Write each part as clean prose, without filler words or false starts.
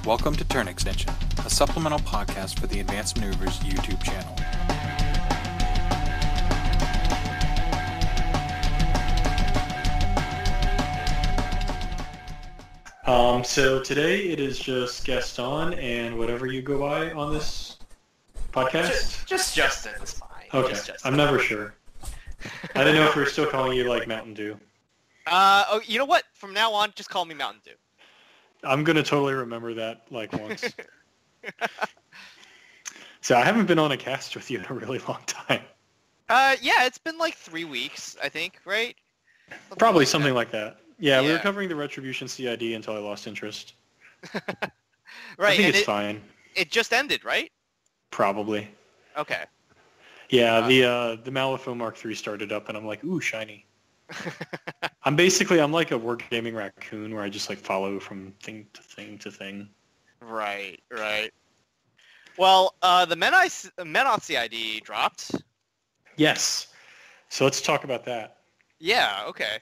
Welcome to Turn Extension, a supplemental podcast for the Advanced Maneuvers YouTube channel. So today it is just Gaston and whatever you go by on this podcast? Just Justin is fine. Okay, I'm never sure. I didn't know if we were still calling you like Mountain Dew. Oh, you know what? From now on, just call me Mountain Dew. I'm going to totally remember that like once. So I haven't been on a cast with you in a really long time. Yeah, it's been like 3 weeks, I think, right? Probably something like that. Yeah, we were covering the Retribution CID until I lost interest. Right, I think it's fine. It just ended, right? Probably. Okay. Yeah, the Malifaux Mark III started up, and I'm like, ooh, shiny. I'm like a wargaming raccoon where I just like follow from thing to thing to thing. Right. Well, the Menoth CID dropped. Yes. So let's talk about that. Yeah, okay.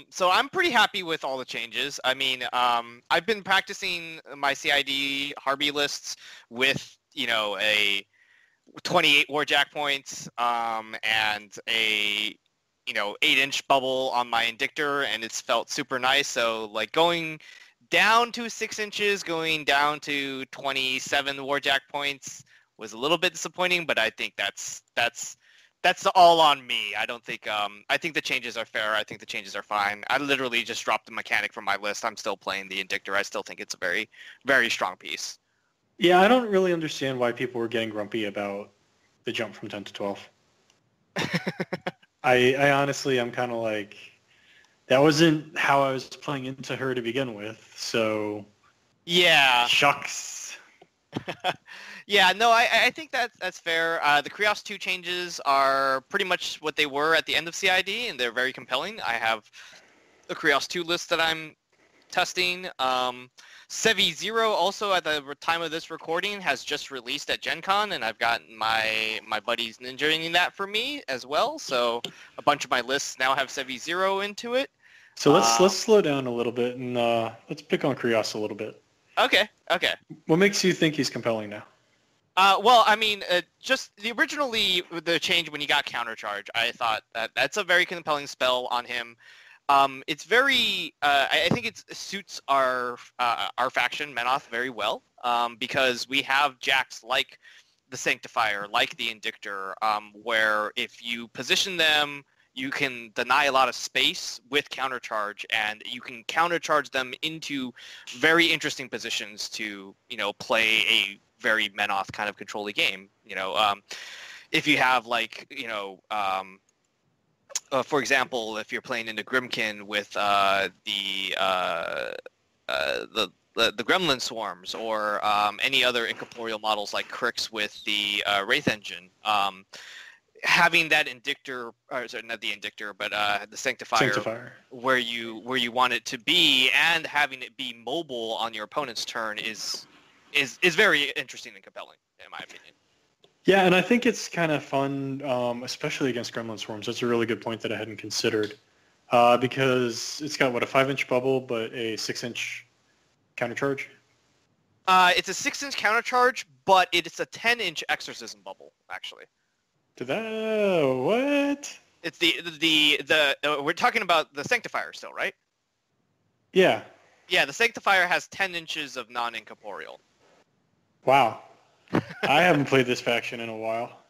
So I'm pretty happy with all the changes. I mean, I've been practicing my CID Harby lists with, a 28 Warjack points, and a 8-inch bubble on my Indictor, and it's felt super nice. So like going down to 6 inches, going down to 27 Warjack points was a little bit disappointing, but I think that's all on me. I don't think I think the changes are fair. I think the changes are fine. I literally just dropped the mechanic from my list. I'm still playing the Indictor. I still think it's a very, very strong piece. Yeah, I don't really understand why people were getting grumpy about the jump from 10 to 12. I honestly, I'm kind of like, that wasn't how I was playing into her to begin with, so... Yeah. Shucks. Yeah, no, I think that's fair. The Krios 2 changes are pretty much what they were at the end of CID, and they're very compelling. I have the Krios 2 list that I'm testing. Sevi 0 also at the time of this recording has just released at Gen Con, and I've got my buddies ninjaing that for me as well. So a bunch of my lists now have Sevi 0 into it. So let's slow down a little bit and let's pick on Krios a little bit. Okay. What makes you think he's compelling now? Well, I mean, just originally the change when he got countercharge, I thought that's a very compelling spell on him. It's very, I think it suits our faction, Menoth, very well, because we have jacks like the Sanctifier, like the Indictor, where if you position them, you can deny a lot of space with countercharge, and you can countercharge them into very interesting positions to, play a very Menoth kind of control-y game. If you have for example, if you're playing into Grimkin with the Gremlin Swarms, or any other incorporeal models like Crix with the Wraith Engine, having that Indictor, or sorry, not the Indictor, but the Sanctifier, where you want it to be, and having it be mobile on your opponent's turn is very interesting and compelling, in my opinion. Yeah, and I think it's kind of fun, especially against Gremlin Swarms. That's a really good point that I hadn't considered, because it's got, a 5-inch bubble, but a 6-inch countercharge? It's a 6-inch countercharge, but it's a 10-inch exorcism bubble, actually. What? It's the we're talking about the Sanctifier still, right? Yeah. Yeah, the Sanctifier has 10 inches of non-incorporeal. Wow. I haven't played this faction in a while.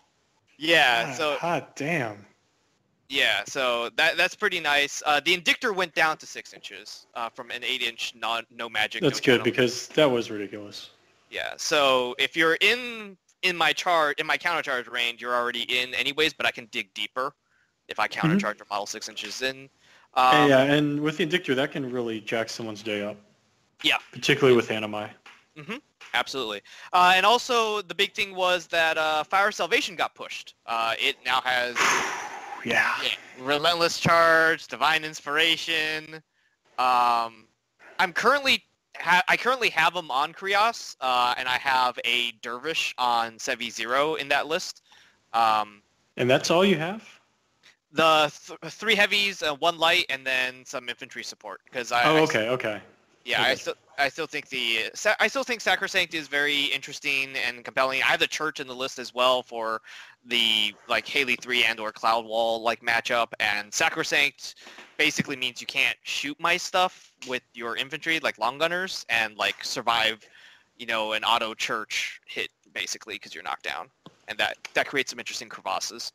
Yeah, hot damn. Yeah, so that's pretty nice. The Indictor went down to 6 inches from an 8-inch no magic. That's good, because that was ridiculous. Yeah, so if you're in my countercharge range, you're already in anyways, but I can dig deeper if I countercharge a model 6 inches in. Yeah, and with the Indictor, that can really jack someone's day up. Yeah. Particularly with Animi. Mm-hmm. Absolutely. And also, the big thing was that Fire Salvation got pushed. It now has Relentless Charge, Divine Inspiration. I currently have them on Krios, and I have a Dervish on Sevi 0 in that list. And that's all you have? The 3 heavies, 1 light, and then some infantry support. Because okay. Yeah, I still think Sacrosanct is very interesting and compelling. I have the Church in the list as well for the like Haley 3 and or Cloud Wall like matchup, and Sacrosanct basically means you can't shoot my stuff with your infantry like long gunners and like survive, an auto Church hit basically because you're knocked down, and that creates some interesting crevasses.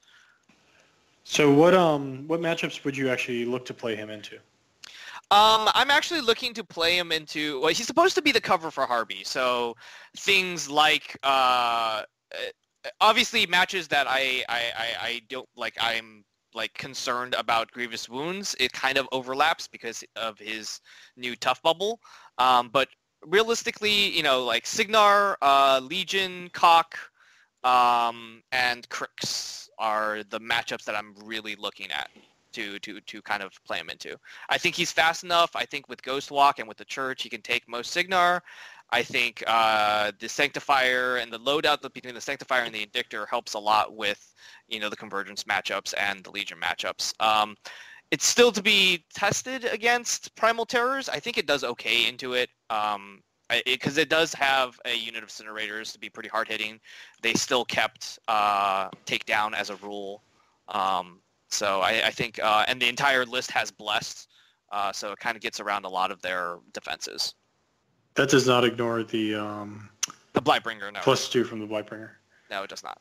So what matchups would you actually look to play him into? I'm actually looking to play him into. Well, he's supposed to be the cover for Harby, so things like obviously matches that I don't like. I'm like concerned about Grievous Wounds. It kind of overlaps because of his new tough bubble. But realistically, like Signar, Legion, Cock, and Crix are the matchups that I'm really looking at to kind of play him into. I think he's fast enough. I think with Ghost Walk and with the Church, he can take most Signar. I think the Sanctifier and the loadout between the Sanctifier and the Indictor helps a lot with, the Convergence matchups and the Legion matchups. It's still to be tested against Primal Terrors. I think it does okay into it. Because it does have a unit of Incinerators to be pretty hard-hitting. They still kept Takedown as a rule. So I think, and the entire list has Blessed, so it kind of gets around a lot of their defenses. That does not ignore the Blightbringer, no. +2 from the Blightbringer. No, it does not.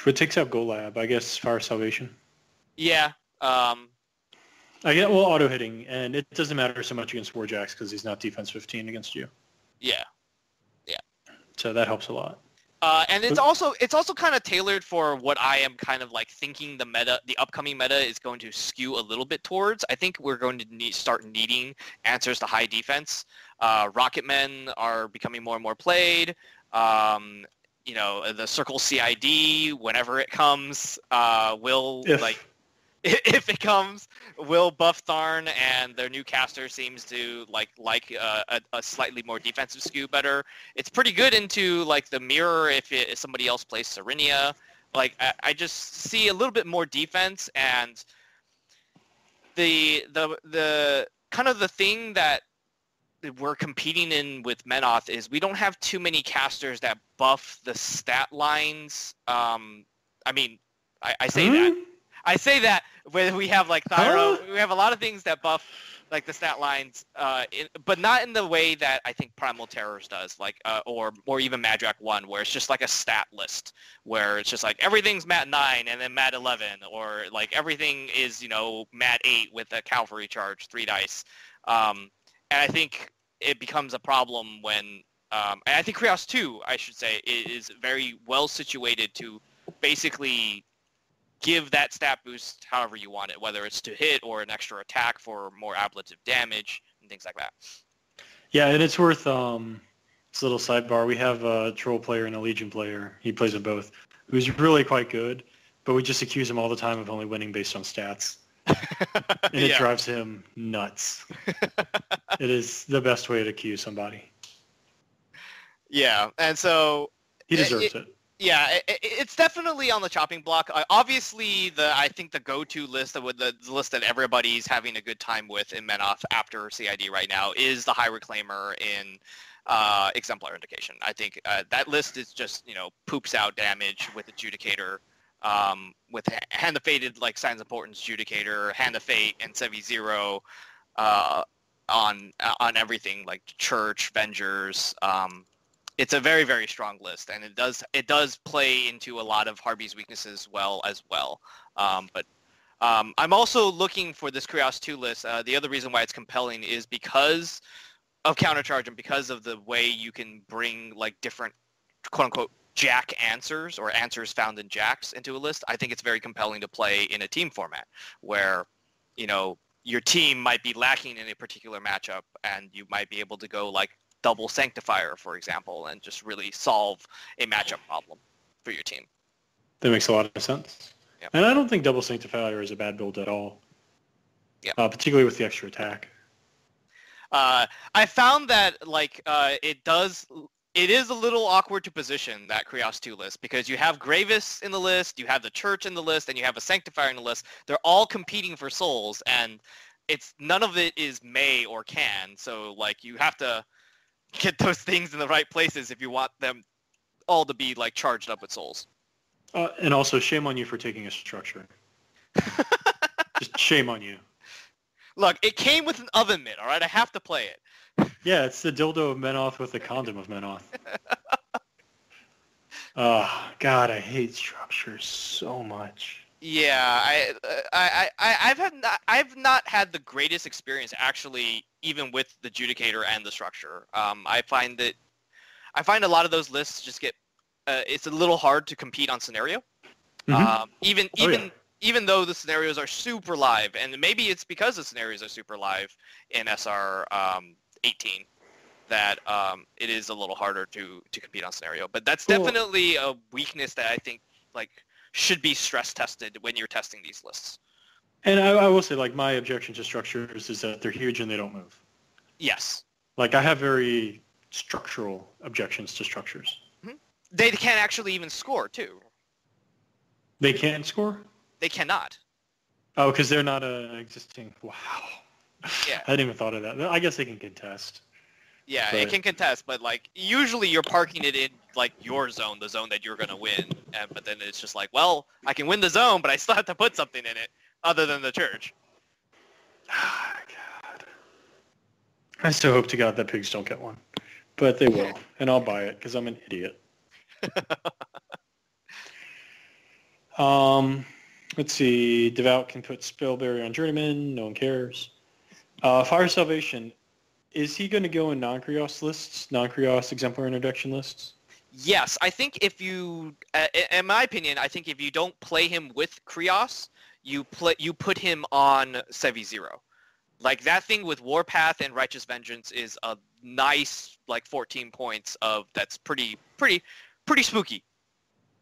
What takes out Golab? I guess Fire Salvation. Yeah. I get auto hitting, and it doesn't matter so much against Warjacks because he's not defense 15 against you. Yeah. So that helps a lot. And it's also kind of tailored for what I am kind of like thinking the upcoming meta is going to skew a little bit towards. I think we're going to start needing answers to high defense. Rocketmen are becoming more and more played. The Circle CID, whenever it comes, if it comes, will buff Tharn, and their new caster seems to like a slightly more defensive skew better. It's pretty good into like the mirror if somebody else plays Serenia. Like I just see a little bit more defense, and the kind of the thing that we're competing in with Menoth is we don't have too many casters that buff the stat lines. I say that. I say that when we have like Thyro, we have a lot of things that buff like the stat lines, but not in the way that I think Primal Terrors does, like or even Madrak 1, where it's just like a stat list, where it's just like everything's Mat 9 and then Mat 11, or like everything is Mat 8 with a cavalry charge, 3 dice, and I think it becomes a problem when, and I think Krios 2, I should say, is very well situated to basically give that stat boost however you want it, whether it's to hit or an extra attack for more ablative damage and things like that. Yeah, and it's worth, it's a little sidebar. We have a Troll player and a Legion player. He plays them both, who's really quite good, but we just accuse him all the time of only winning based on stats. And it drives him nuts. It is the best way to accuse somebody. Yeah, and so... He deserves it. Yeah, it's definitely on the chopping block. Obviously, I think the go-to list, the list that everybody's having a good time with in Menoth after CID right now is the High Reclaimer in Exemplar Indication. I think that list is just, poops out damage with Adjudicator, with Hand of Fated, like Signs of Importance Adjudicator, Hand of Fate, and Sevi Zero on everything, like Church, Vengers. It's a very, very strong list, and it does play into a lot of Harby's weaknesses as well. But I'm also looking for this Krios 2 list. The other reason why it's compelling is because of countercharge and because of the way you can bring like different quote-unquote Jack answers or answers found in Jacks into a list. I think it's very compelling to play in a team format where, your team might be lacking in a particular matchup, and you might be able to go like double Sanctifier, for example, and just really solve a matchup problem for your team. That makes a lot of sense. Yep. And I don't think double Sanctifier is a bad build at all. Yeah. Particularly with the extra attack. I found that like it is a little awkward to position that Krios 2 list because you have Gravis in the list, you have the Church in the list, and you have a Sanctifier in the list. They're all competing for souls, and it's none of it is may or can. So like you have to get those things in the right places if you want them all to be like charged up with souls. And also, shame on you for taking a structure. Just shame on you. Look, it came with an oven mitt, all right? I have to play it. Yeah, it's the dildo of Menoth with the condom of Menoth. Oh, God, I hate structures so much. Yeah, I've not had the greatest experience actually, even with the Judicator and the structure. I find a lot of those lists just get it's a little hard to compete on scenario. Mm-hmm. Even though the scenarios are super live, and maybe it's because the scenarios are super live in SR 18 that it is a little harder to compete on scenario. But that's definitely a weakness that I think like should be stress tested when you're testing these lists. And I will say, like, my objection to structures is that they're huge and they don't move. Yes. Like, I have very structural objections to structures. Mm-hmm. They can't actually even score, too. They can't score? They cannot. Oh, because they're not existing. Wow. Yeah. I hadn't even thought of that. I guess they can contest. Yeah, but it can contest, but like usually you're parking it in like your zone, the zone that you're gonna win. But then it's just like, well, I can win the zone, but I still have to put something in it other than the church. Ah, God. I so hope to God that pigs don't get one, but they will, and I'll buy it because I'm an idiot. Let's see. Devout can put Spellberry on Journeyman. No one cares. Fire Salvation. Is he going to go in non-Krios lists, non-Krios exemplar introduction lists? Yes, I think if you, in my opinion, I think if you don't play him with Krios, you put him on Sevi Zero. Like that thing with Warpath and Righteous Vengeance is a nice like 14 points of that's pretty spooky.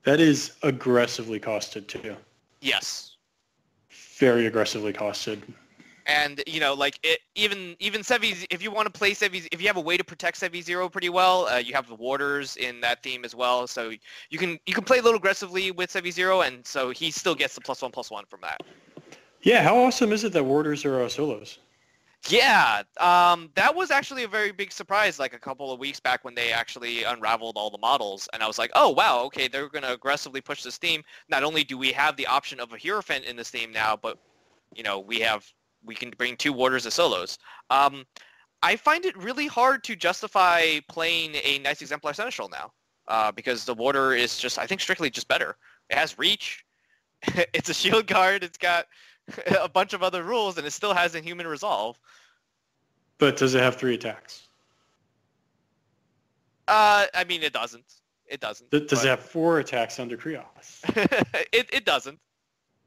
That is aggressively costed too. Yes. Very aggressively costed. And like even Sevi, if you want to play Sevi, if you have a way to protect Sevi Zero pretty well, you have the warders in that theme as well, so you can play a little aggressively with Sevi Zero, and so he still gets the +1/+1 from that. Yeah, how awesome is it that warders are solos? Yeah, that was actually a very big surprise. Like a couple of weeks back when they actually unraveled all the models, and I was like, oh wow, okay, they're gonna aggressively push this theme. Not only do we have the option of a Hierophant in this theme now, but we can bring 2 warders as solos. I find it really hard to justify playing a nice Exemplar Seneschal now because the warder is just, I think, strictly just better. It has reach. It's a shield guard. It's got a bunch of other rules, and it still has Inhuman Resolve. But does it have 3 attacks? I mean, it doesn't. It doesn't. Does it have 4 attacks under Krios? It doesn't.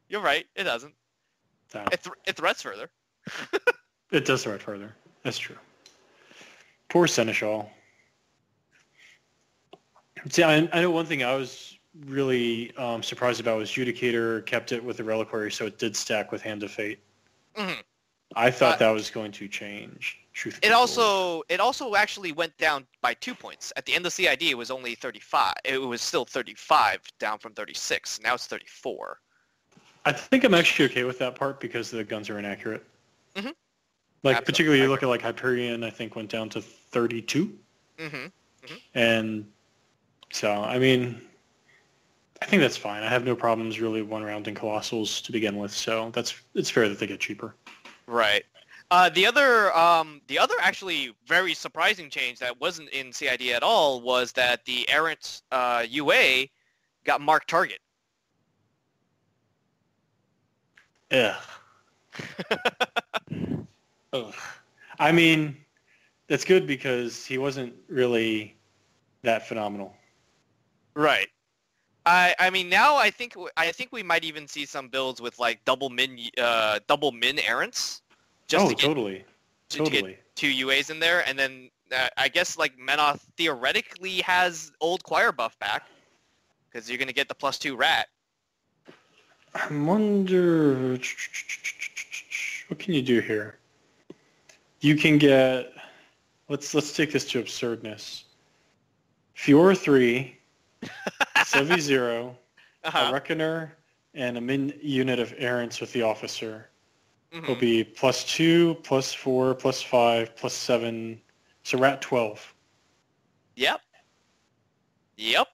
You're right. It doesn't. So. It threats further. It does threat further. That's true. Poor Seneschal. See, I know one thing I was really surprised about was Judicator kept it with the Reliquary, so it did stack with Hand of Fate. Mm-hmm. I thought that was going to change. It also actually went down by 2 points. At the end of CID, it was only 35. It was still 35, down from 36. Now it's 34. I think I'm actually okay with that part because the guns are inaccurate. Mm-hmm. Like, absolutely. Particularly you look at like Hyperion, I think went down to 32. Mm-hmm. Mm-hmm. And so, I mean, I think that's fine. I have no problems really one-rounding Colossals to begin with, so it's fair that they get cheaper. Right. The other actually very surprising change that wasn't in CID at all was that the Errant UA got marked target. Ugh. Ugh. I mean, that's good because he wasn't really that phenomenal. Right. I mean now I think we might even see some builds with like double min errants. Totally. To get 2 UAs in there, and then I guess like Menoth theoretically has old choir buff back because you're gonna get the +2 rat. I wonder what can you do here. You can get let's take this to absurdness. Fiora 3. Sevi 0, a Reckoner, and a min unit of errants with the officer. will be +2, +4, +5, +7. So we're at 12. Yep. Yep.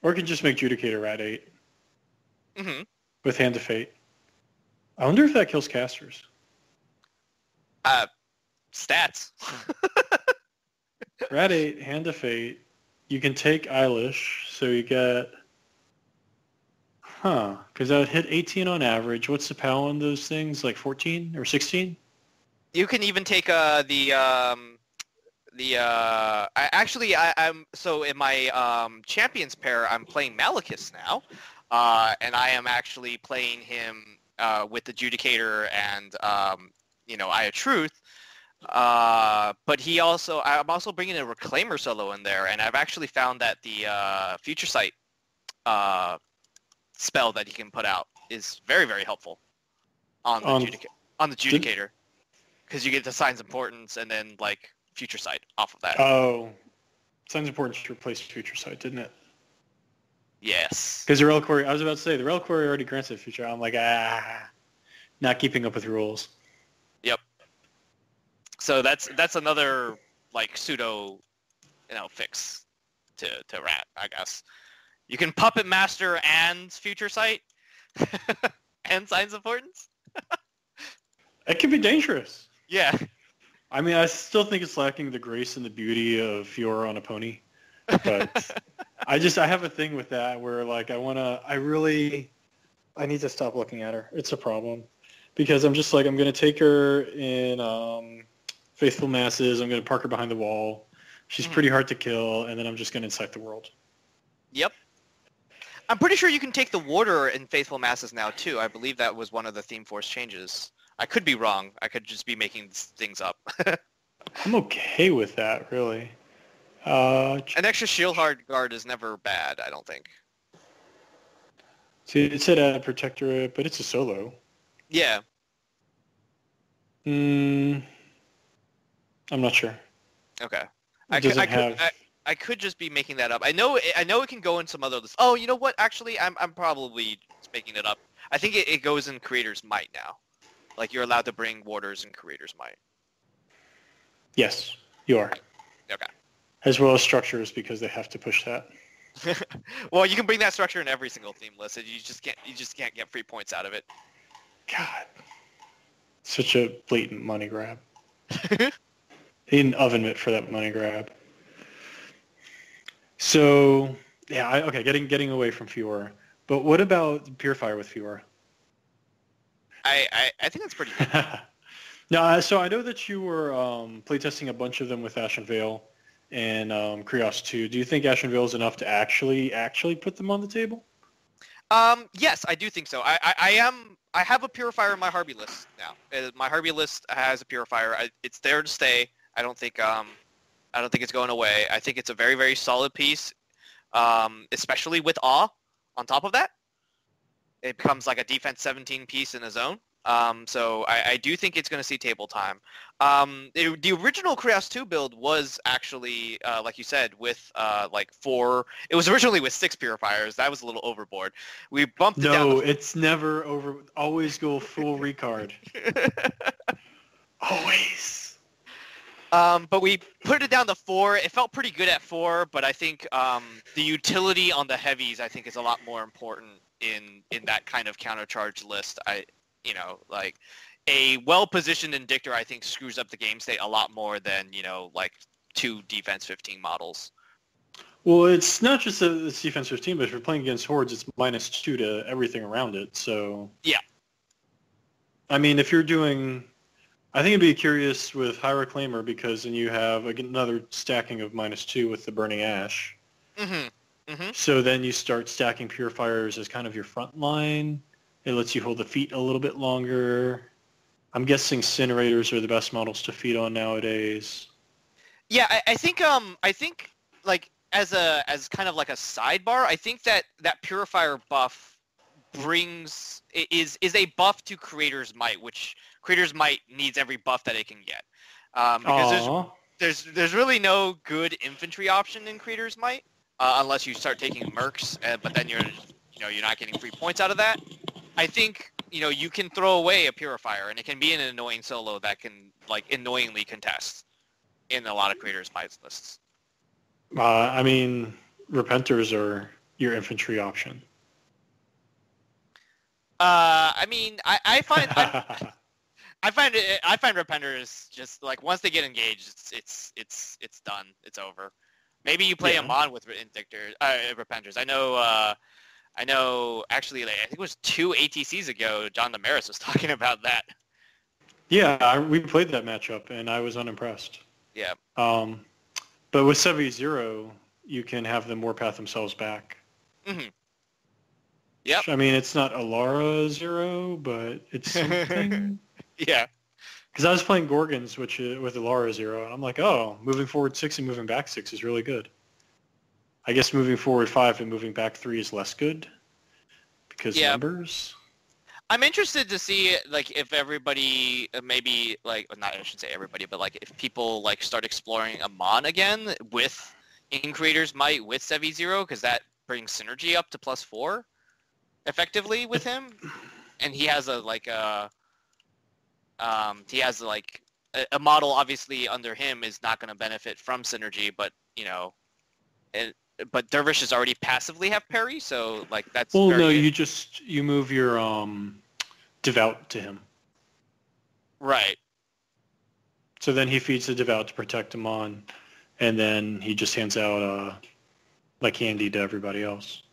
Or you can just make Judicator at 8. Mm-hmm. With Hand of Fate. I wonder if that kills casters. Stats. Rat 8, Hand of Fate. You can take Eilish, so you get... because that would hit 18 on average. What's the POW on those things? Like 14 or 16? You can even take I'm so in my champions pair, I'm playing Malekith now, and I am actually playing him with the Judicator and Eye of Truth. But I'm also bringing a Reclaimer solo in there, and I've actually found that the Future Sight spell that he can put out is very, very helpful on the Judicator, because you get the Signs Importance and then like Future Sight off of that. Oh, Signs Importance replaced Future Sight, didn't it? Yes. Because the Reliquary, I was about to say, the Reliquary already grants it Future. I'm like, not keeping up with rules. Yep. So that's another like pseudo, fix to Rat, I guess. You can Puppet Master and Future Sight and Signs of Importance. It can be dangerous. Yeah. I mean, I still think it's lacking the grace and the beauty of Fiora on a pony. But I have a thing with that where like I need to stop looking at her. It's a problem. Because I'm just like, I'm going to take her in Faithful Masses. I'm going to park her behind the wall. She's pretty hard to kill. And then I'm just going to incite the world. Yep. I'm pretty sure you can take the Warder in Faithful Masses now, too. I believe that was one of the Theme Force changes. I could be wrong. I could just be making things up. I'm okay with that, really. An extra shield guard is never bad, I don't think. See, it said add Protectorate, but it's a solo. Yeah. I'm not sure. Okay. I could just be making that up. I know it can go in some other lists. Oh, you know what? Actually, I'm probably just making it up. I think it goes in Creator's Might now. Like, you're allowed to bring Warders in Creator's Might. Yes, you are. Okay. As well as structures, because they have to push that. Well, you can bring that structure in every single theme list, and you just can't get free points out of it. God. Such a blatant money grab. They need an oven mitt for that money grab. So, yeah, okay, getting away from Fiora. But what about Purifier with Fiora? I think that's pretty good. No, so I know that you were playtesting a bunch of them with Ashen Veil and Krios 2. Do you think Ashen Veil is enough to actually put them on the table? Yes, I do think so. I have a Purifier in my Harby list now. My Harby list has a Purifier. It's there to stay. I don't think it's going away. I think it's a very, very solid piece, especially with Awe on top of that. It becomes like a defense 17 piece in a zone. So I do think it's going to see table time. The original Krios 2 build was actually, like you said, with like 4. It was originally with 6 purifiers. That was a little overboard. We bumped it down. No, it's never over. Always go full recard. Always. But we put it down to 4. It felt pretty good at 4, but I think the utility on the heavies, I think, is a lot more important in that kind of countercharge list. Like a well-positioned Indictor, I think, screws up the game state a lot more than, like 2 defense 15 models. Well, it's not just it's defense 15, but if you're playing against Hordes, it's -2 to everything around it. So yeah. I mean, if you're doing... I think it'd be curious with High Reclaimer, because then you have another stacking of -2 with the Burning Ash. Mm-hmm. Mm-hmm. So then you start stacking Purifiers as kind of your front line. It lets you hold the feet a little bit longer. I'm guessing Incinerators are the best models to feed on nowadays. Yeah, I think like as kind of like a sidebar, I think that Purifier buff is a buff to Creator's Might, which Creator's Might needs every buff that it can get. Because there's really no good infantry option in Creator's Might unless you start taking Mercs, but then you're not getting free points out of that. I think you can throw away a Purifier, and it can be an annoying solo that can, like, annoyingly contest in a lot of creators' buys lists. I mean, Repenters are your infantry option. I mean, I find I find Repenters just, like, once they get engaged, it's done. It's over. Maybe you play them on with Repenters. I know. Actually, like, I think it was 2 ATCs ago, John Damaris was talking about that. Yeah, we played that matchup, and I was unimpressed. Yeah. But with 7v0, you can have them warpath themselves back. Mm-hmm. Yep. I mean, it's not Alara 0, but it's something. Yeah. Because I was playing Gorgons with Alara 0, and I'm like, oh, moving forward 6 and moving back 6 is really good. I guess moving forward 5 and moving back 3 is less good because numbers. I'm interested to see, like, if everybody maybe, like, not, I shouldn't say everybody, but, like, if people, like, start exploring Amon again in Creator's Might with 7v0, because that brings synergy up to +4 effectively with him, and he has a model obviously under him is not going to benefit from synergy, but but dervishes already passively have parry, so, like, that's well, no, good. you move your devout to him, right? So then he feeds the devout to protect him on, and then he just hands out like candy to everybody else.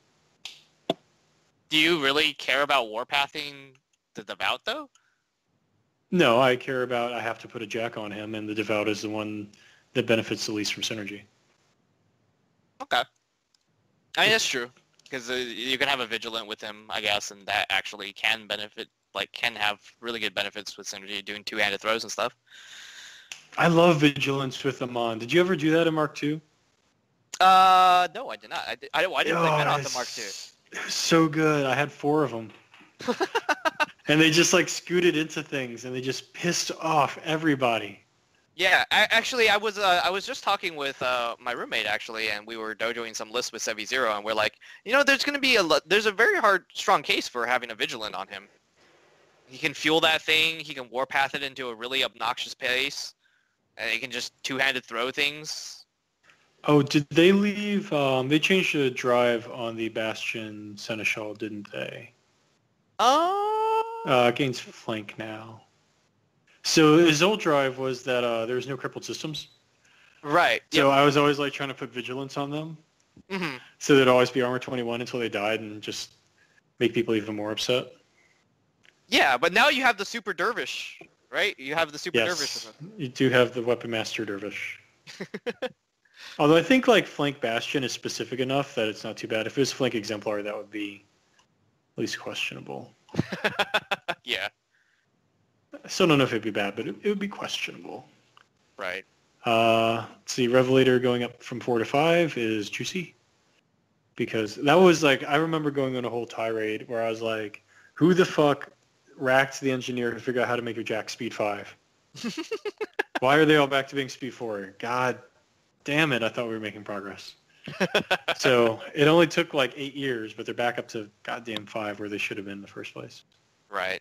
Do you really care about warpathing the devout, though? No, I care about I have to put a jack on him, and the devout is the one that benefits the least from synergy. Okay. I mean, that's true, because you can have a vigilant with him, I guess, and that actually can benefit, like, can have really good benefits with synergy, doing two-handed throws and stuff. I love vigilance with Amon. Did you ever do that in Mark II? No, I did not. I didn't play Menoth in Mark II. It was so good. I had 4 of them. And they just, like, scooted into things, and they just pissed off everybody. Yeah, actually, I was just talking with my roommate, actually, and we were dojoing some lists with 7v0, and we're like, there's a very strong case for having a vigilant on him. He can fuel that thing. He can warpath it into a really obnoxious pace, and he can just two-handed throw things. Oh, did they leave? They changed the drive on the Bastion Seneschal, didn't they? Gains flank now. So his old drive was that there was no crippled systems. Right. So I was always, like, trying to put vigilance on them. Mm-hmm. So they'd always be armor 21 until they died and just make people even more upset. Yeah, but now you have the Super Dervish, right? You have the Super Dervish. Yes, you do have the Weapon Master Dervish. Although I think, like, Flank Bastion is specific enough that it's not too bad. If it was Flank Exemplar, that would be at least questionable. Yeah. I still don't know if it'd be bad, but it would be questionable. Right. Let's see, Revelator going up from 4 to 5 is juicy. Because that was, like, I remember going on a whole tirade where I was like, who the fuck racked the engineer to figure out how to make your jack speed 5? Why are they all back to being speed 4? God damn it, I thought we were making progress. So it only took, like, 8 years, but they're back up to goddamn 5 where they should have been in the first place. Right.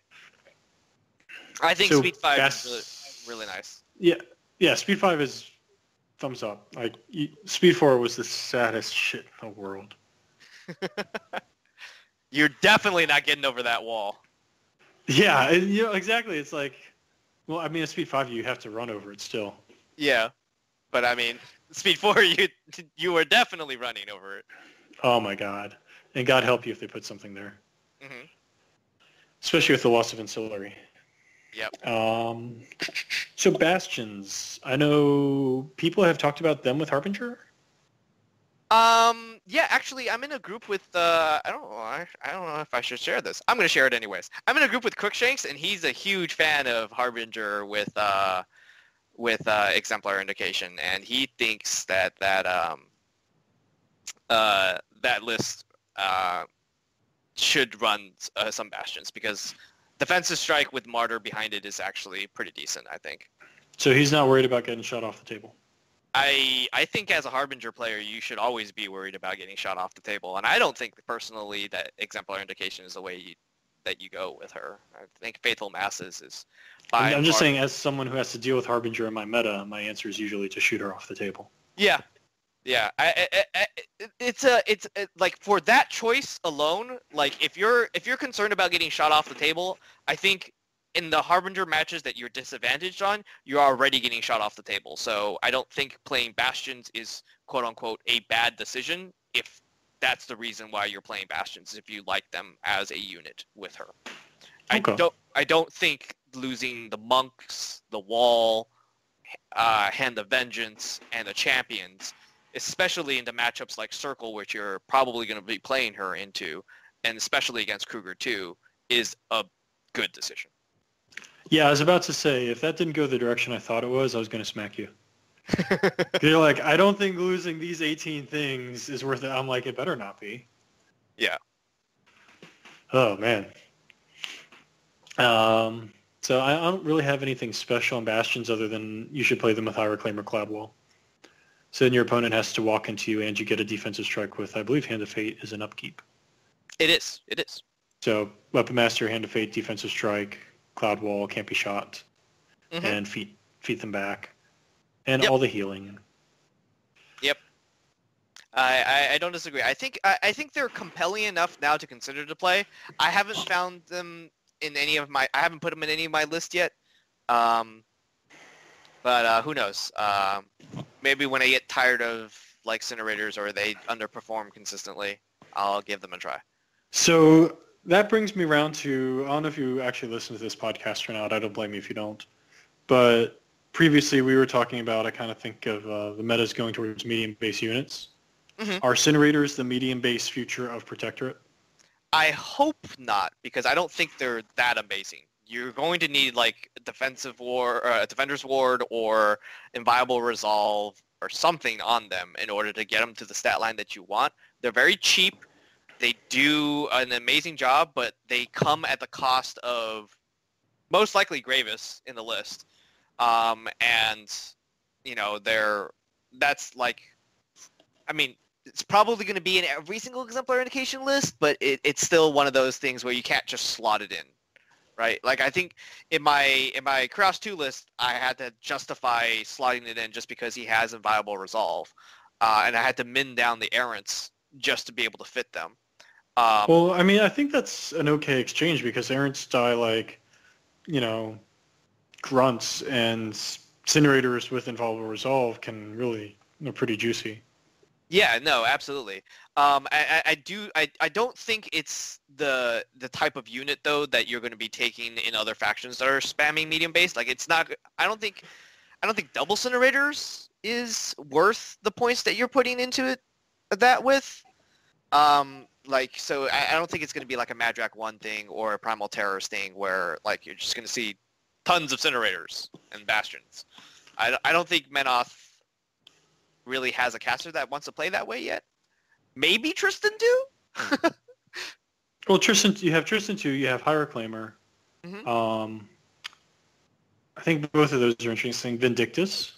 I think so speed 5 is really nice. Yeah, speed 5 is thumbs up. Like, speed 4 was the saddest shit in the world. You're definitely not getting over that wall. Yeah, exactly. It's like, well, I mean, at speed 5, you have to run over it still. Yeah, but I mean, speed 4, you were definitely running over it. Oh my god. And God help you if they put something there. Mm-hmm. Especially with the loss of ancillary. Yep. So Bastions, I know people have talked about them with Harbinger. Yeah, actually, I'm in a group with I don't know if I should share this. I'm gonna share it anyways. I'm in a group with Crookshanks, and he's a huge fan of Harbinger with Exemplar Indication, and he thinks that list should run some Bastions, because Defensive Strike with Martyr behind it is actually pretty decent, I think. So he's not worried about getting shot off the table? I think as a Harbinger player, you should always be worried about getting shot off the table, and I don't think personally that Exemplar Indication is the way that you go with her. I think Faithful Masses is by I'm just far- saying, as someone who has to deal with Harbinger in my meta, my answer is usually to shoot her off the table. Yeah. Yeah, it's like for that choice alone, like if you're concerned about getting shot off the table, I think in the Harbinger matches that you're disadvantaged on, you're already getting shot off the table. So I don't think playing Bastions is quote unquote a bad decision if that's the reason why you're playing Bastions, if you like them as a unit with her. Okay. I don't think losing the monks, the wall, Hand of Vengeance, and the champions, especially into matchups like Circle, which you're probably going to be playing her into, and especially against Kruger too, is a good decision. Yeah, I was about to say, if that didn't go the direction I thought it was, I was going to smack you. You're like, I don't think losing these 18 things is worth it. I'm like, it better not be. Yeah. Oh, man. So I don't really have anything special on Bastions other than you should play them with High Reclaimer Cloud Wall. So then your opponent has to walk into you and you get a defensive strike with, I believe, Hand of Fate is an upkeep. It is. So Weapon Master, Hand of Fate, defensive strike, Cloud Wall, can't be shot, and feed them back. And all the healing. Yep. I don't disagree. I think they're compelling enough now to consider to play. I haven't found them in any of my. I haven't put them in any of my list yet. But who knows? Maybe when I get tired of like Incinerators or they underperform consistently, I'll give them a try. So that brings me around to, I don't know if you actually listen to this podcast or not. I don't blame you if you don't. But previously we were talking about, I kind of think of the metas going towards medium-based units. Are Incinerators the medium-based future of Protectorate? I hope not, because I don't think they're that amazing. You're going to need like Defender's Ward or Inviolable Resolve or something on them in order to get them to the stat line that you want. They're very cheap. They do an amazing job, but they come at the cost of most likely Gravis in the list. And, you know, that's like, I mean, it's probably going to be in every single exemplar indication list, but it's still one of those things where you can't just slot it in. Right, like I think in my Cross 2 list, I had to justify slotting it in just because he has Inviolable Resolve, and I had to min down the errants just to be able to fit them. Well, I mean, I think that's an okay exchange because errants die like, you know, grunts, and Incinerators with Inviolable Resolve can really, they're pretty juicy. Yeah, no, absolutely. I don't think it's the type of unit though that you're going to be taking in other factions that are spamming medium based. Like it's not. I don't think double Incinerators is worth the points that you're putting into it. That with, like so I don't think it's going to be like a Madrak 1 thing or a Primal Terrors thing where like you're just going to see tons of Incinerators and Bastions. I don't think Menoth really has a caster that wants to play that way yet. Maybe Tristan do? Well, you have Tristan 2, you have High Reclaimer. I think both of those are interesting. Vindictus.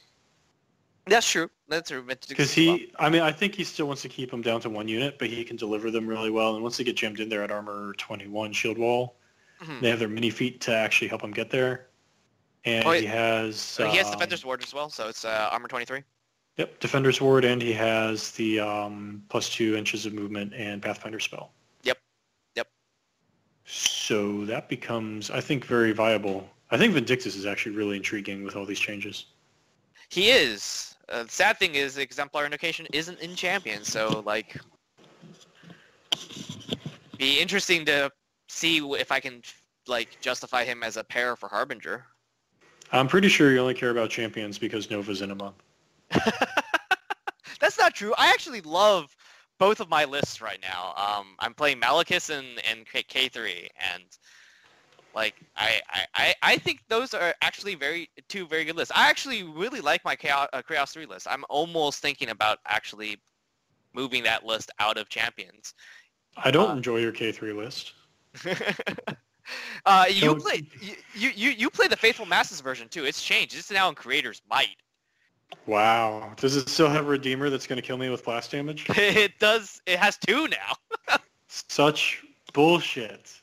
That's true. That's true. Because I think he still wants to keep them down to one unit, but he can deliver them really well. And once they get jammed in there at Armor 21 Shield Wall, they have their mini feat to actually help him get there. And he has Defender's Ward as well, so it's Armor 23. Yep, Defender's Ward, and he has the plus 2 inches of movement and Pathfinder spell. Yep. So that becomes, I think, very viable. I think Vindictus is actually really intriguing with all these changes. He is. The sad thing is Exemplar Invocation isn't in Champion, so, like, be interesting to see if I can, like, justify him as a pair for Harbinger. I'm pretty sure you only care about Champions because Nova's in a month. That's not true. I actually love both of my lists right now. I'm playing Malekith and K3, and like I think those are actually two very good lists. I actually really like my Chaos 3 list. I'm almost thinking about actually moving that list out of Champions. I don't enjoy your K3 list. You play the Faithful Masses version too. It's changed. It's now in Creator's Might. Wow. Does it still have a Redeemer that's going to kill me with blast damage? It does. It has 2 now. Such bullshit.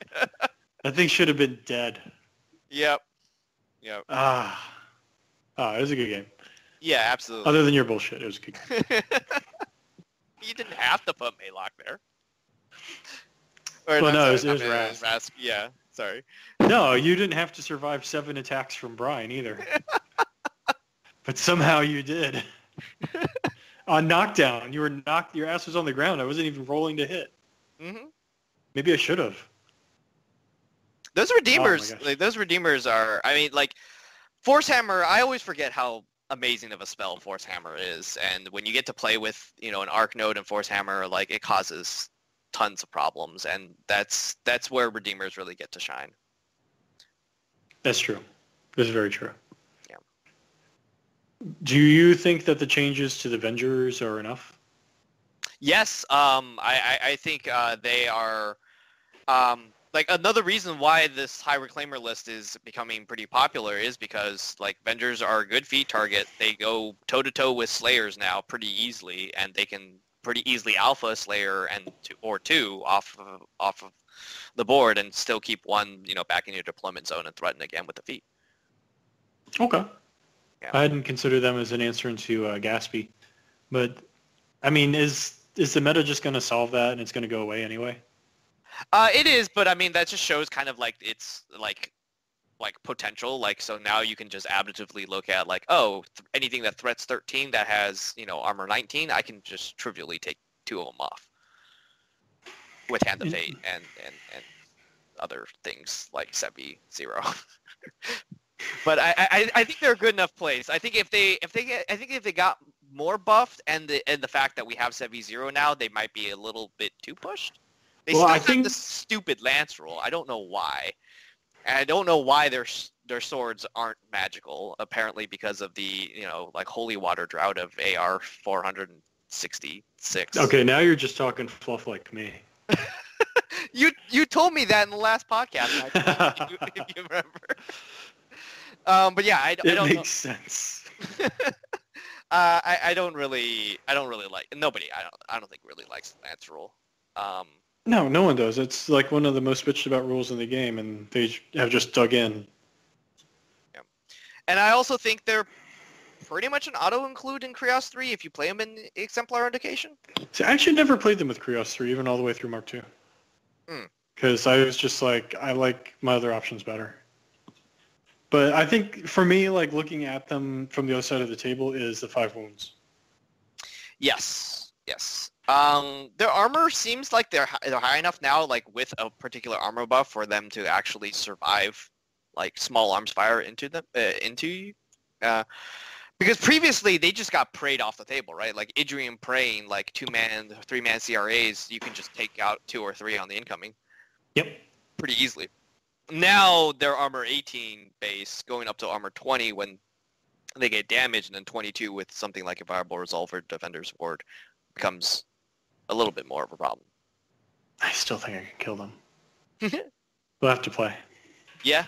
That thing should have been dead. Yep. It was a good game. Yeah, absolutely. Other than your bullshit, it was a good game. You didn't have to put Maylock there. Or, Well, no, it was Rask. Rask. Yeah, sorry. No, you didn't have to survive 7 attacks from Brian either. But somehow you did. On knockdown, you were knocked. Your ass was on the ground. I wasn't even rolling to hit. Mm-hmm. Maybe I should have. Those redeemers, those redeemers are. I mean, like Force Hammer. I always forget how amazing of a spell Force Hammer is, and when you get to play with, you know, an Arc Node and Force Hammer, like it causes tons of problems, and that's where redeemers really get to shine. That's true. That's very true. Yeah. Do you think that the changes to the Avengers are enough? Yes. I think they are. Like another reason why this high reclaimer list is becoming pretty popular is because like Avengers are a good feat target. They go toe to toe with Slayers now pretty easily, and they can pretty easily alpha a Slayer and two off of the board and still keep one, you know, back in your deployment zone and threaten again with the feat. Okay. Yeah. I hadn't considered them as an answer into Gatsby, but I mean, is the meta just going to solve that and it's going to go away anyway? It is, but I mean that just shows kind of like it's like potential. Like so now you can just additively look at like, oh, anything that threats 13 that has, you know, armor 19, I can just trivially take 2 of them off with Hand of Fate and other things like Sebi 0. But I think they're a good enough place. I think if they got more buffed and the fact that we have Sebi 0 now, they might be a little bit too pushed. They still have the stupid Lance roll. I don't know why. And I don't know why their swords aren't magical. Apparently because of the, you know, like holy water drought of AR 466. Okay, now you're just talking fluff like me. You told me that in the last podcast. If you remember. But yeah, I don't know. It makes sense. I don't really like nobody. I don't think really likes Lance roll. No, no one does. It's like one of the most bitched about rules in the game, and they have just dug in. Yeah, and I also think they're pretty much an auto-include in Krios 3 if you play them in Exemplar Indication. See, I actually never played them with Krios 3, even all the way through Mark 2. Because I was just like, I like my other options better. But I think, for me, like, looking at them from the other side of the table is the 5 wounds. Yes. Their armor seems like they're high enough now, like with a particular armor buff, for them to actually survive, like small arms fire into them, because previously they just got prayed off the table, right? Like Idrian praying, like 2-man, 3-man CRAs, you can just take out 2 or 3 on the incoming. Yep. Pretty easily. Now their armor 18 base going up to armor 20 when they get damaged, and then 22 with something like a Viable Resolve or Defender's Ward becomes a little bit more of a problem. I still think I can kill them. We'll have to play. Yeah.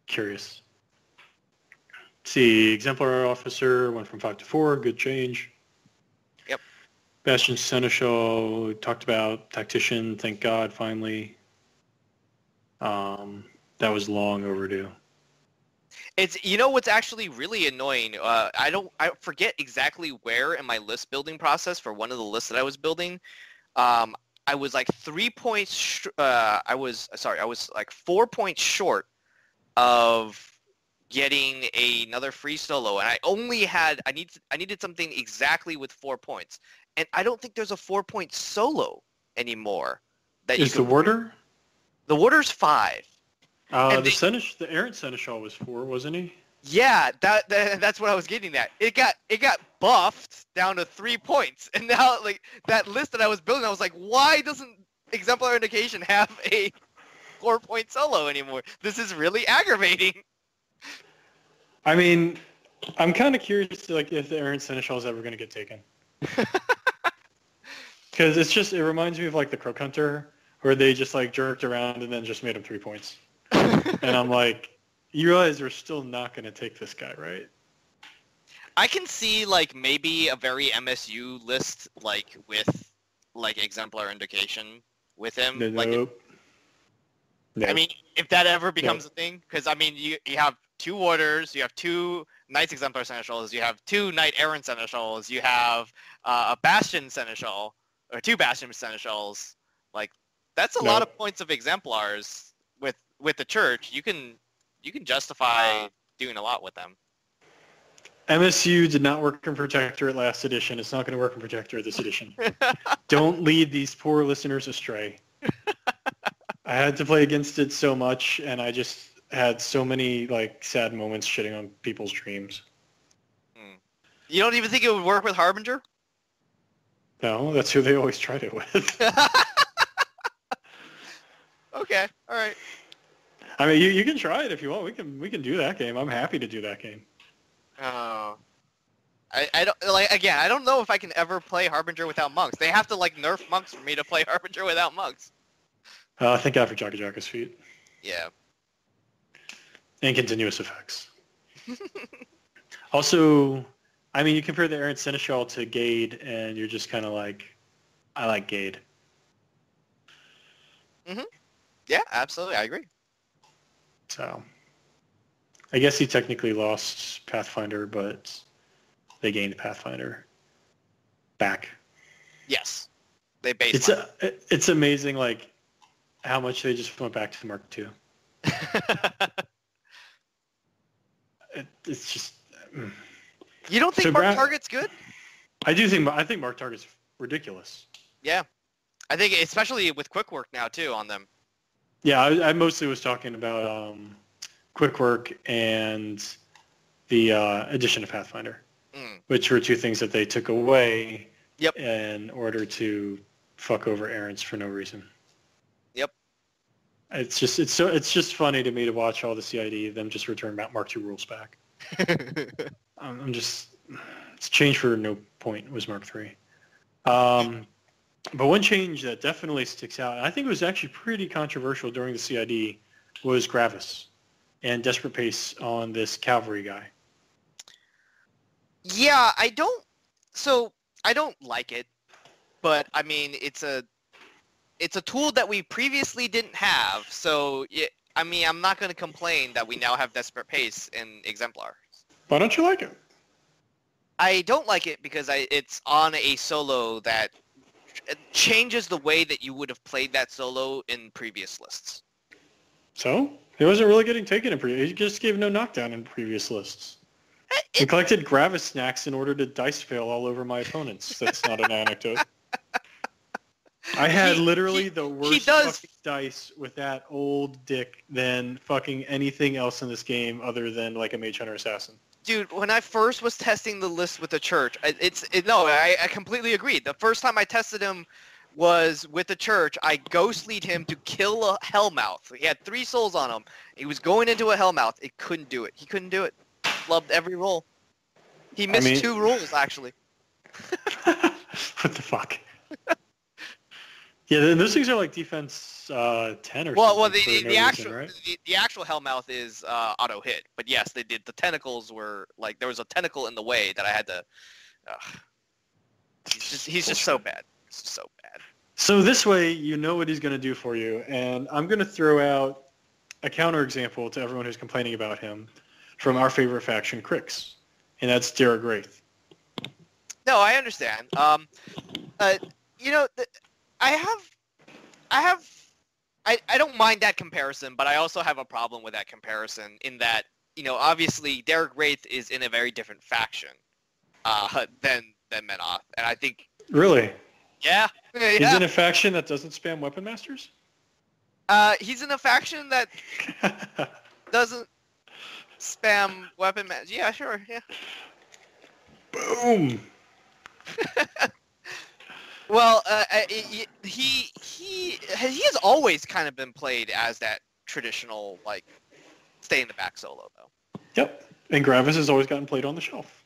Curious. See, Exemplar Officer went from 5 to 4. Good change. Yep. Bastion Seneschal, talked about. Tactician, thank God, finally. That was long overdue. It's, you know what's actually really annoying? I forget exactly where in my list building process for one of the lists that I was building. I was like 3 points. I was like 4 points short of getting another free solo, and I needed something exactly with 4 points, and I don't think there's a 4-point solo anymore. Is the Warder? The Warder's 5. The errant Seneschal was 4, wasn't he? Yeah, that's what I was getting at. It got buffed down to 3 points, and now like that list that I was building, I was like, why doesn't Exemplar Indication have a 4-point solo anymore? This is really aggravating. I mean, I'm kind of curious like if the errant Seneschal is ever going to get taken. Because it reminds me of like the Croak Hunter, where they just like jerked around and then just made him 3 points. And I'm like, you realize we're still not going to take this guy, right? I can see like maybe a very MSU list like with like Exemplar Indication with him. Nope. Like No. I mean, if that ever becomes a thing, because I mean, you have 2 Warders, you have 2 Knights Exemplar Seneschals, you have 2 Knight Errant Seneschals, you have a Bastion Seneschal, or 2 Bastion Seneschals. Like, that's a lot of points of Exemplars with the Church. You can justify doing a lot with them. MSU did not work in Protectorate last edition. It's not going to work in Protectorate this edition. Don't lead these poor listeners astray. I had to play against it so much, and I just had so many like sad moments shitting on people's dreams. You don't even think it would work with Harbinger? No, that's who they always tried it with. Okay, all right. I mean, you can try it if you want. We can do that game. I'm happy to do that game. Oh. I don't like again. I don't know if I can ever play Harbinger without monks. They have to like nerf monks for me to play Harbinger without monks. Thank God for Jaka Jaka's feet. Yeah. And continuous effects. Also, I mean, you compare the Errant Seneschal to Gade, and you're just kind of like, I like Gade. Yeah, absolutely. I agree. So, I guess he technically lost Pathfinder, but they gained Pathfinder back. Yes. They baseline. It's amazing, like, how much they just went back to Mark II. It's just... You don't think Mark Target's good? I think Mark Target's ridiculous. Yeah. I think especially with quick work now, too, on them. Yeah, I mostly was talking about quick work and the addition of Pathfinder, which were 2 things that they took away in order to fuck over errants for no reason. Yep. It's just funny to me to watch all the CID them just return Mark II rules back. It's change for no point was Mark III. But one change that definitely sticks out, and I think it was actually pretty controversial during the CID, was Gravis and Desperate Pace on this cavalry guy. Yeah, I don't like it, but I mean, it's a tool that we previously didn't have, so I mean, I'm not going to complain that we now have Desperate Pace in Exemplar. Why don't you like it? I don't like it because it's on a solo that changes the way that you would have played that solo in previous lists. So? He wasn't really getting taken in previous. He just gave no knockdown in previous lists. He collected Gravis snacks in order to dice fail all over my opponents. That's not an anecdote. I had literally the worst fucking dice with that old dick than fucking anything else in this game other than like a Mage Hunter Assassin. Dude, when I first was testing the list with the Church, I completely agree. The first time I tested him was with the Church. I ghostlied him to kill a Hellmouth. He had 3 souls on him. He was going into a Hellmouth. It couldn't do it. He couldn't do it. Loved every roll. He missed 2 rolls, actually. What the fuck? Yeah, those things are like defense 10 or something. Well, the actual Hellmouth is auto hit, but yes, they did. The tentacles were like there was a tentacle in the way that I had to. He's just so bad. It's just so bad. So this way, you know what he's going to do for you, and I'm going to throw out a counterexample to everyone who's complaining about him from our favorite faction, Crix, and that's Derek Wraith. No, I understand. I don't mind that comparison, but I also have a problem with that comparison in that, obviously Derek Wraith is in a very different faction than Menoth, and I think... Really? Yeah. He's in a faction that doesn't spam Weapon Masters? He's in a faction that doesn't spam Weapon Masters. Yeah, sure, yeah. Boom! Well, he has always kind of been played as that traditional, like, stay in the back solo, though. Yep, and Gravis has always gotten played on the shelf.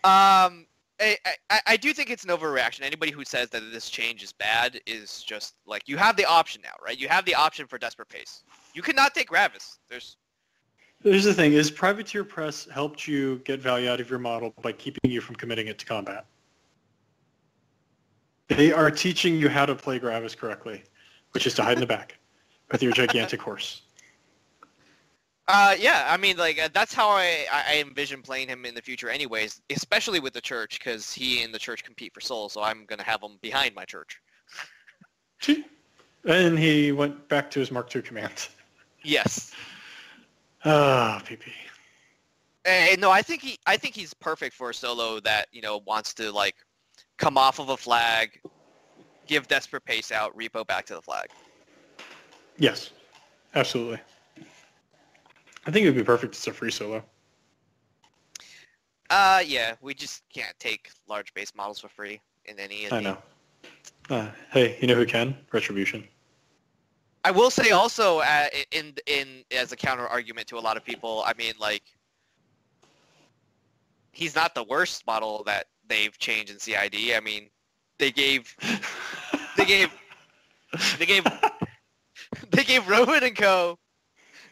I do think it's an overreaction. Anybody who says that this change is bad is just, like, you have the option now, right? You have the option for Desperate Pace. You cannot take Gravis. Here's the thing, is Privateer Press helped you get value out of your model by keeping you from committing it to combat? They are teaching you how to play Gravis correctly. which is to hide in the back with your gigantic horse. Yeah, I mean, like, that's how I envision playing him in the future anyways, especially with the church, because he and the church compete for souls, so I'm going to have him behind my church. And he went back to his Mark II command. Yes. Ah, PP. No, I think he's perfect for a solo that, wants to, like, come off of a flag, give desperate pace out, repo back to the flag. Yes, absolutely. I think it would be perfect as a free solo. Yeah, we just can't take large base models for free in any of I know. Hey, you know who can? Retribution. I will say also, in as a counter argument to a lot of people, I mean, like, he's not the worst model that they've changed in CID. I mean, they gave Rowan and Co.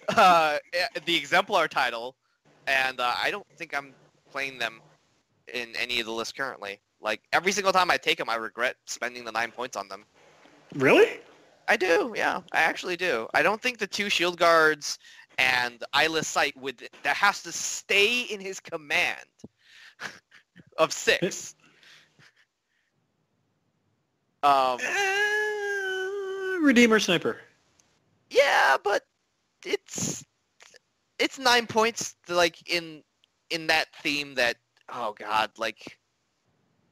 The exemplar title, and I don't think I'm playing them in any of the lists currently. Like, every single time I take them, I regret spending the 9 points on them. Really? I do, yeah. I actually do. I don't think the 2 shield guards and eyeless sight that has to stay in his command of 6. Redeemer Sniper. Yeah, but it's 9 points to, like, in that theme that, oh god, like,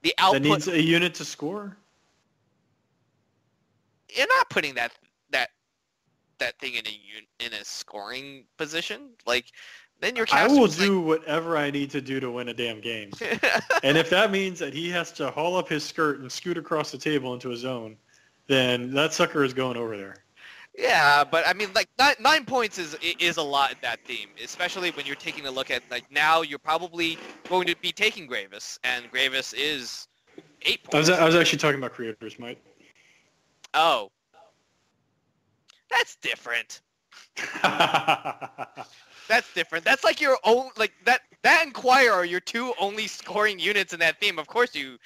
the output That needs a unit to score? You're not putting that thing in a scoring position. Like, then your I caster will do whatever I need to do to win a damn game. And if that means that he has to haul up his skirt and scoot across the table into his zone, then that sucker is going over there. Yeah, but I mean, like, 9 points is a lot in that theme, especially when you're taking a look at, like, now you're probably going to be taking Gravis, and Gravis is 8 points. I was actually talking about creators, Mike. Oh. That's different. That's different. That's like your own, like, that Inquirer are your 2 only scoring units in that theme. Of course you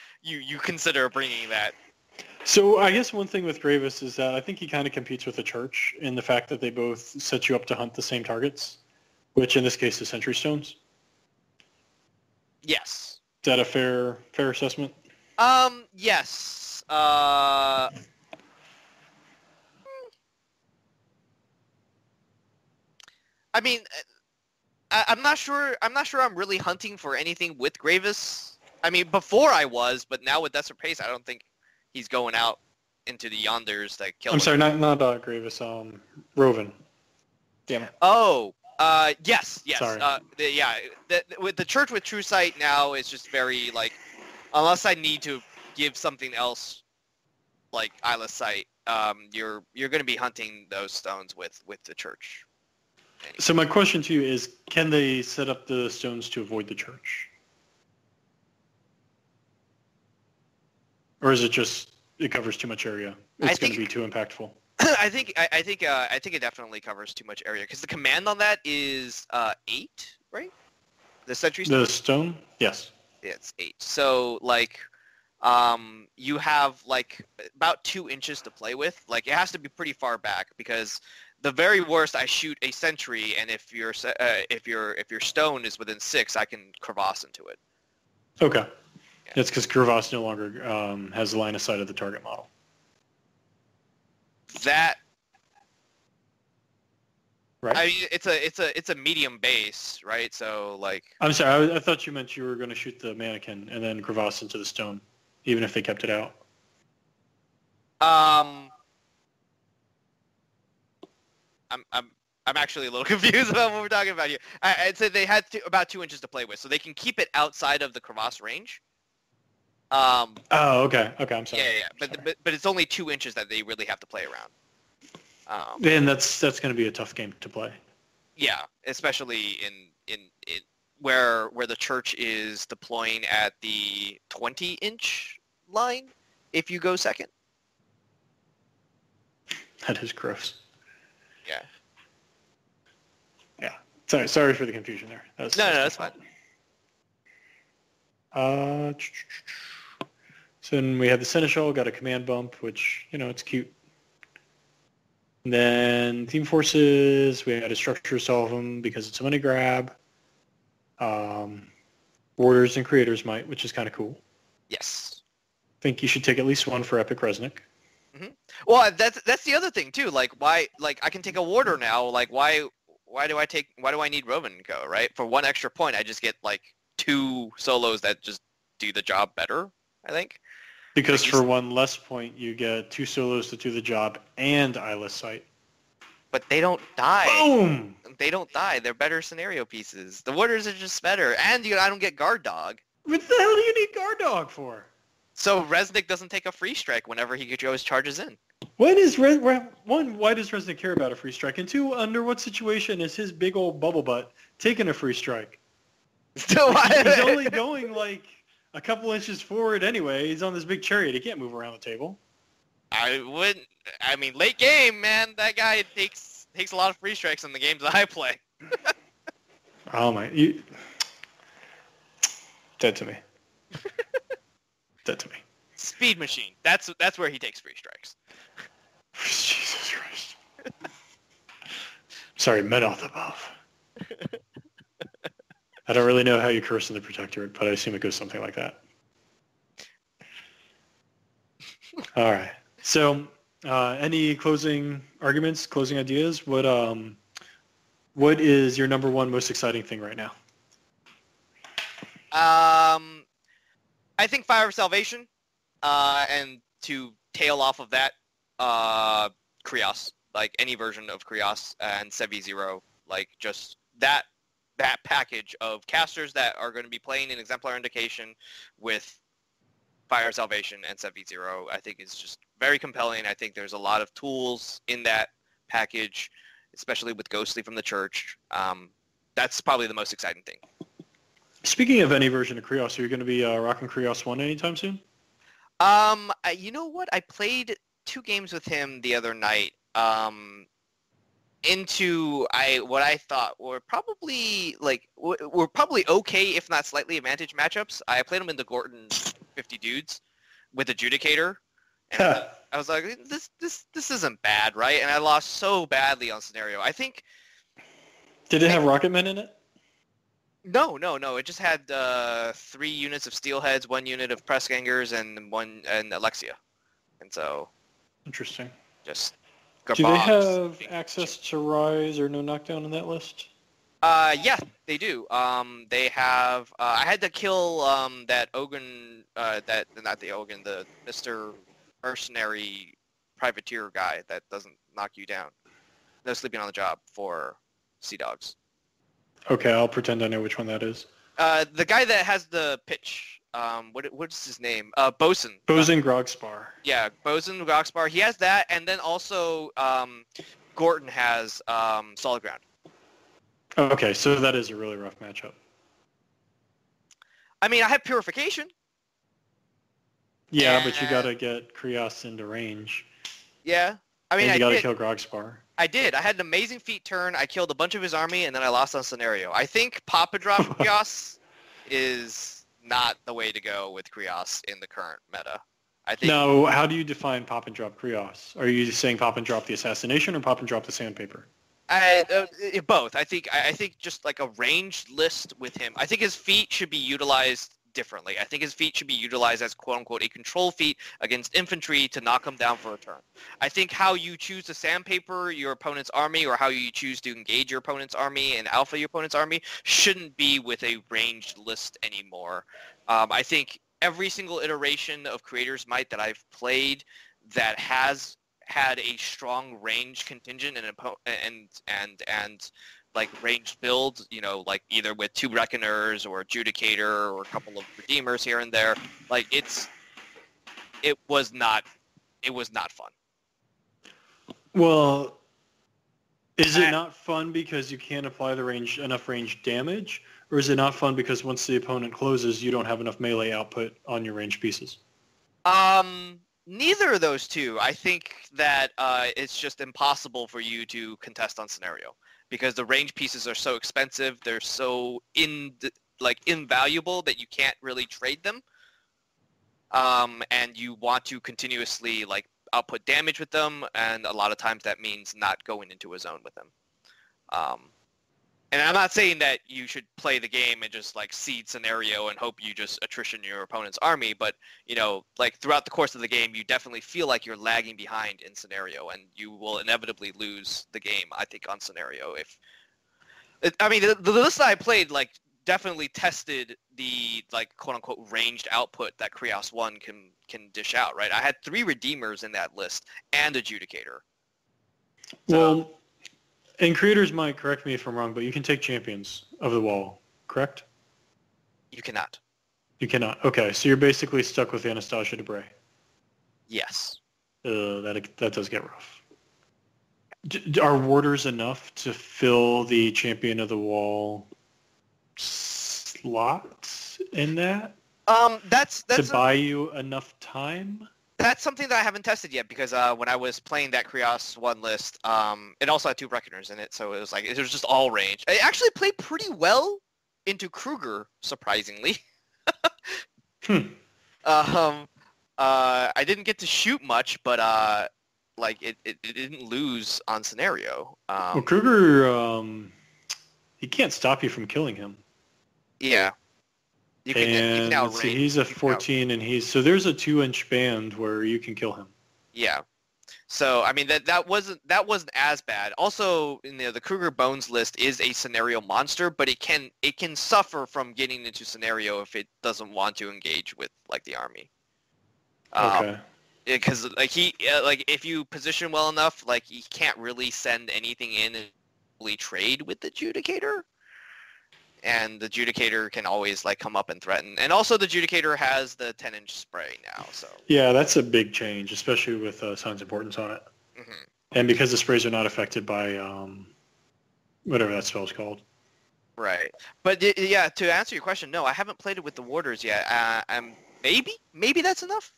consider bringing that. So I guess one thing with Gravis is that I think he kind of competes with the Church in the fact that they both set you up to hunt the same targets, which in this case is Sentry Stones. Yes. Is that a fair assessment? Yes. I mean, I'm not sure I'm really hunting for anything with Gravis. I mean, before I was, but now with Desert Pace, I don't think he's going out into the yonders that kill. I'm sorry, not Gravis. Rovan. Damn it. Oh, yes. Sorry. With the Church with True Sight now is just very, like, unless I need to give something else, like Eyeless Sight, you're going to be hunting those stones with the Church. Anyway. So my question to you is, can they set up the stones to avoid the Church? Or is it just it covers too much area? It's going to be too impactful. I think it definitely covers too much area because the command on that is 8, right? The Sentry Stone? The stone? Yes. Yeah, it's 8. So, like, you have, like, about 2 inches to play with. Like, it has to be pretty far back because the very worst, I shoot a sentry, and if your stone is within 6, I can crevasse into it. Okay. Yeah. It's because crevasse no longer has the line of sight of the target model. That. Right. I mean, it's a medium base, right? So, like. I'm sorry. I thought you meant you were going to shoot the mannequin and then crevasse into the stone, even if they kept it out. I'm actually a little confused about what we're talking about here. I'd say they had about 2 inches to play with, so they can keep it outside of the crevasse range. Oh, okay. Okay, I'm sorry. Yeah. But it's only 2 inches that they really have to play around. And that's going to be a tough game to play. Yeah, especially in where the Church is deploying at the 20-inch line if you go second. That is gross. Yeah. Yeah. Sorry for the confusion there. No, that's fine. So then we have the Seneschal, got a command bump, which, it's cute. And then Team Forces, we had a structure solve them because it's a money grab. Orders and Creator's Might, which is kind of cool. Yes. I think you should take at least one for Epic Resnick. Mm-hmm. Well, that's the other thing too. Like, why? Like, I can take a warder now. Like, why do I need Roman Go? Right? For one extra point, I just get like 2 solos that just do the job better. I think. Because for one less point, you get 2 solos to do the job and Eyeless Sight. But they don't die. Boom! They don't die. They're better scenario pieces. The warders are just better, and I don't get Guard Dog. What the hell do you need Guard Dog for? So Resnick doesn't take a free strike whenever he goes charges in. Why does Resnick care about a free strike? And 2, under what situation is his big old bubble butt taking a free strike? So He's only going like a couple inches forward anyway. He's on this big chariot. He can't move around the table. I mean, late game, man. That guy takes a lot of free strikes in the games that I play. Oh my! Dead to me. Dead to me. Speed Machine. That's where he takes free strikes. Jesus Christ. Sorry, Menoth above. I don't really know how you curse in the Protectorate, but I assume it goes something like that. All right. So, any closing arguments, closing ideas? What is your number one most exciting thing right now? I think Fire of Salvation, and to tail off of that, Krios, like any version of Krios and Sevi Zero, like just that package of casters that are going to be playing in Exemplar Indication with Fire of Salvation and Sevi Zero, I think is just very compelling. I think there's a lot of tools in that package, especially with Ghostly from the Church. That's probably the most exciting thing. Speaking of any version of Krios, are you going to be rocking Krios 1 anytime soon? You know what? I played 2 games with him the other night. What I thought were probably okay, if not slightly advantage matchups. I played him in the Gorton 50 dudes with Adjudicator, and I was like, this isn't bad, right? And I lost so badly on Scenario. I think. Did it have Rocketmen in it? No. It just had 3 units of Steelheads, 1 unit of Pressgangers, and Alexia, and so. Interesting. Just. Do they have access to Rise or no knockdown in that list? Yeah, they do. They have. I had to kill that Ogun. Not the Ogun. The Mr. Mercenary Privateer guy that doesn't knock you down. No sleeping on the job for Sea Dogs. Okay, I'll pretend I know which one that is. The guy that has the pitch. What's his name? Bosun. Bosun Grogspar. Yeah, Bosun Grogspar. He has that, and then also Gorton has Solid Ground. Okay, so that is a really rough matchup. I mean, I have Purification. Yeah, but you gotta get Krios into range. Yeah. I mean, and you gotta kill Grogspar. I did. I had an amazing feat turn. I killed a bunch of his army, and then I lost on Scenario. I think Pop and Drop Krios is not the way to go with Krios in the current meta. I think. No, how do you define Pop and Drop Krios? Are you saying Pop and Drop the Assassination or Pop and Drop the Sandpaper? Both. I think just like a ranged list with him. I think his feat should be utilized differently. I think his feat should be utilized as quote-unquote a control feat against infantry to knock them down for a turn. I think how you choose to sandpaper your opponent's army or how you choose to engage your opponent's army and alpha your opponent's army shouldn't be with a ranged list anymore. I think every single iteration of Creator's Might that I've played that has had a strong range contingent and like ranged build, you know, like either with 2 Reckoners or Adjudicator or a couple of Redeemers here and there, like it was not fun. Well, is it not fun because you can't apply enough range damage, or is it not fun because once the opponent closes, you don't have enough melee output on your ranged pieces? Neither of those two. I think that it's just impossible for you to contest on Scenario because the range pieces are so expensive. They're so invaluable that you can't really trade them. And you want to continuously like output damage with them, and a lot of times that means not going into a zone with them. And I'm not saying that you should play the game and just like seed scenario and hope you just attrition your opponent's army, but like throughout the course of the game, you definitely feel like you're lagging behind in scenario, and you will inevitably lose the game, I think, on scenario. The list that I played like definitely tested the like quote unquote ranged output that Krios 1 can dish out, right? I had 3 Redeemers in that list and Adjudicator. Well, and creators might correct me if I'm wrong, but you can take Champions of the Wall, correct? You cannot. You cannot. Okay, so you're basically stuck with Anastasia Debray. Yes. That does get rough. Are Warders enough to fill the Champion of the Wall slot in that? That's to buy you enough time? That's something that I haven't tested yet, because when I was playing that Krios 1 list, it also had 2 Reckoners in it, so it was just all range. I actually played pretty well into Kruger, surprisingly. I didn't get to shoot much, but it didn't lose on scenario. Well, Kruger, he can't stop you from killing him. Yeah. You can outrange. He's a 14, and so there's a 2-inch band where you can kill him. Yeah. So I mean that wasn't as bad. Also, the Kruger Bones list is a scenario monster, but it can suffer from getting into scenario if it doesn't want to engage with like the army. Okay. Because if you position well enough, like he can't really send anything in and really trade with the Adjudicator. And the Adjudicator can always like come up and threaten. And also the Adjudicator has the 10-inch spray now. So yeah, that's a big change, especially with Signs of Importance on it. Mm-hmm. And because the sprays are not affected by whatever that spell's called. Right. But yeah, to answer your question, no, I haven't played it with the Warders yet. Maybe that's enough.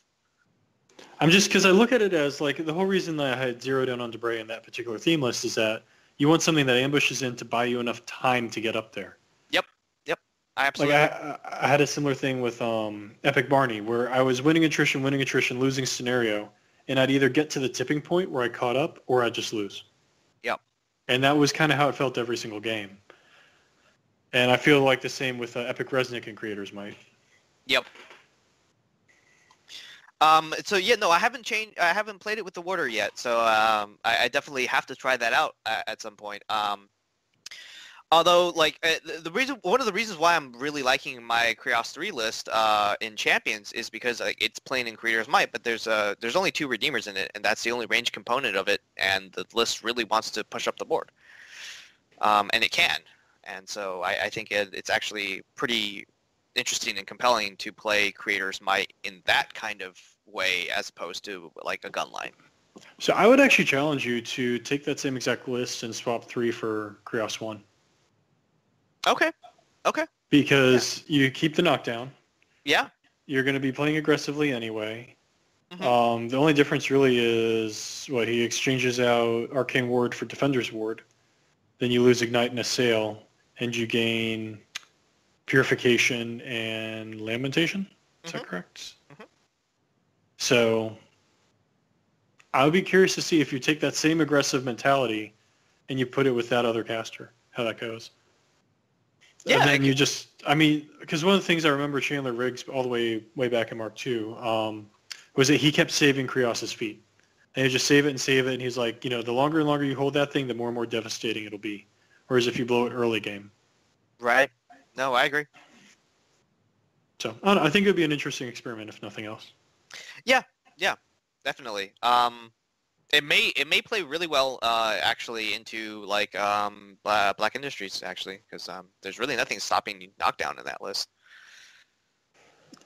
I'm just, because I look at it as like the whole reason that I had zeroed in on Debray in that particular theme list is that you want something that ambushes in to buy you enough time to get up there. Absolutely. Like I had a similar thing with Epic Barney, where I was winning attrition, losing scenario, and I'd either get to the tipping point where I caught up, or I'd just lose. Yep. And that was kind of how it felt every single game. And I feel like the same with Epic Resnick and Creators Might. Yep. So yeah, no, I haven't played it with the Warder yet, so I definitely have to try that out at some point. Although, like, one of the reasons why I'm really liking my Krios 3 list in Champions is because it's playing in Creator's Might, but there's only 2 Redeemers in it, and that's the only range component of it, and the list really wants to push up the board. And it can. And so I think it's actually pretty interesting and compelling to play Creator's Might in that kind of way as opposed to, like, a gun line. So I would actually challenge you to take that same exact list and swap 3 for Krios 1. Okay. Because you keep the knockdown. Yeah. You're going to be playing aggressively anyway. Mm-hmm. The only difference really is he exchanges out Arcane Ward for Defender's Ward. Then you lose Ignite and Assail, and you gain Purification and Lamentation. Is that correct? Mm-hmm. So I would be curious to see if you take that same aggressive mentality and you put it with that other caster, how that goes. Yeah, and then you just, because one of the things I remember Chandler Riggs all the way back in Mark II was that he kept saving Krios' feet. And he'd just save it, and he's like, the longer and longer you hold that thing, the more and more devastating it'll be. Whereas if you blow it early game. Right. No, I agree. So I think it would be an interesting experiment, if nothing else. Yeah, definitely. It may play really well actually into like Black Industries actually, because there's really nothing stopping knockdown in that list.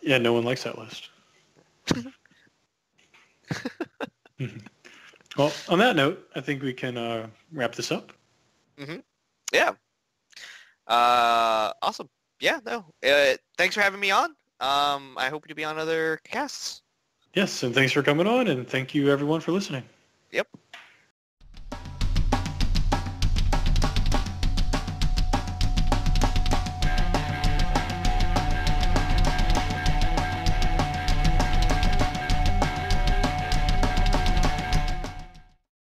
Yeah, no one likes that list. Well, on that note, I think we can wrap this up. Mm-hmm. Yeah. Awesome. Yeah. No. Thanks for having me on. I hope to be on other casts. Yes, and thanks for coming on, and thank you everyone for listening. Yep.